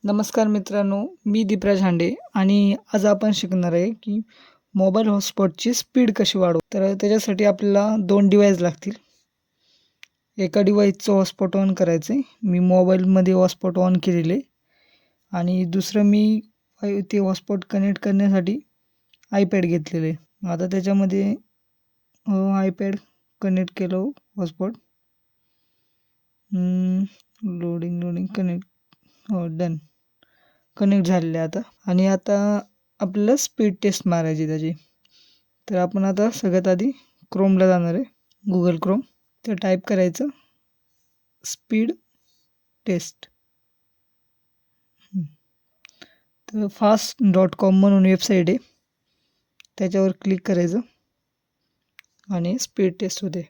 नमस्कार मित्रांनो, मी दीपराज हांडे आणि आज आपण शिकणार आहे की मोबाईल हॉटस्पॉटची स्पीड कशी वाढवू. तर त्याच्यासाठी आपल्याला 2 डिव्हाइस लागतील. एका डिव्हाइसचं हॉटस्पॉट ऑन करायचं आहे. मी मोबाईलमध्ये हॉटस्पॉट ऑन केलेले आहे आणि दुसरं मी ते हॉटस्पॉट कनेक्ट करण्यासाठी आयपॅड घेतलेले आहे. आता त्याच्यामध्ये आयपॅड कनेक्ट केलं हॉटस्पॉट. Loading connect. हो, डन. कनेक्ट झालेले आता. आणि आता आपल्याला स्पीड टेस्ट मारायची त्याची. तर आपण आता सगळ्यात आधी क्रोमला जाणार आहे, गुगल क्रोम. तर टाईप करायचं स्पीड टेस्ट. तर fast.com म्हणून वेबसाईट आहे, त्याच्यावर क्लिक करायचं आणि स्पीड टेस्ट होते.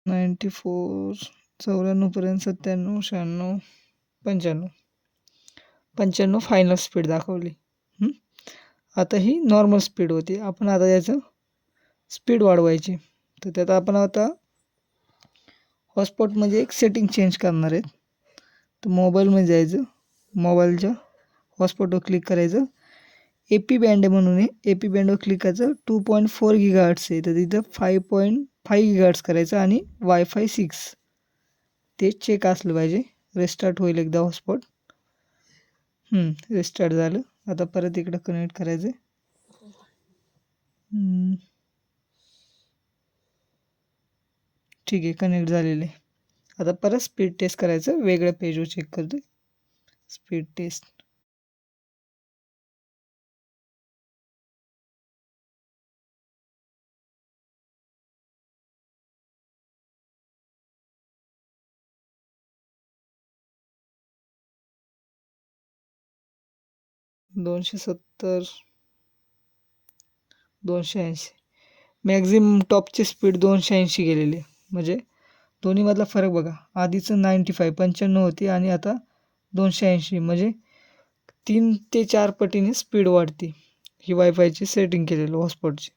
नाईंटी 94 94 97 96 95 फायनल स्पीड दाखवली. आता ही नॉर्मल स्पीड होती. आपण आता याचं स्पीड वाढवायची. तर त्यात आपण आता हॉटस्पॉट म्हणजे एक सेटिंग चेंज करणार आहेत. तर मोबाईलमध्ये जायचं, मोबाईलच्या हॉटस्पॉटवर क्लिक करायचं. AP बँड म्हणून आहे, AP बँडवर क्लिक करायचं. 2.4 GHz आहे, तर तिथं 5.5 GHz करायचं आणि वायफाय 6 ते चेक असलं पाहिजे. रिस्टार्ट होईल एकदा हॉटस्पॉट. रिस्टार्ट झालं. आता परत इकडं कनेक्ट करायचं. ठीक आहे, कनेक्ट झालेले. आता परत स्पीड टेस्ट करायचं, वेगळ्या पेजवर चेक करतो. Speed test. दोनशे 280 मॅक्झिमम टॉपची स्पीड 280 गेलेली. म्हणजे दोन्हीमधला फरक बघा. आधीचं 95 95 होती आणि आता 280, म्हणजे 3 ते 4 पटीने स्पीड वाढते. ही वायफायची सेटिंग केलेली हॉटस्पॉटची.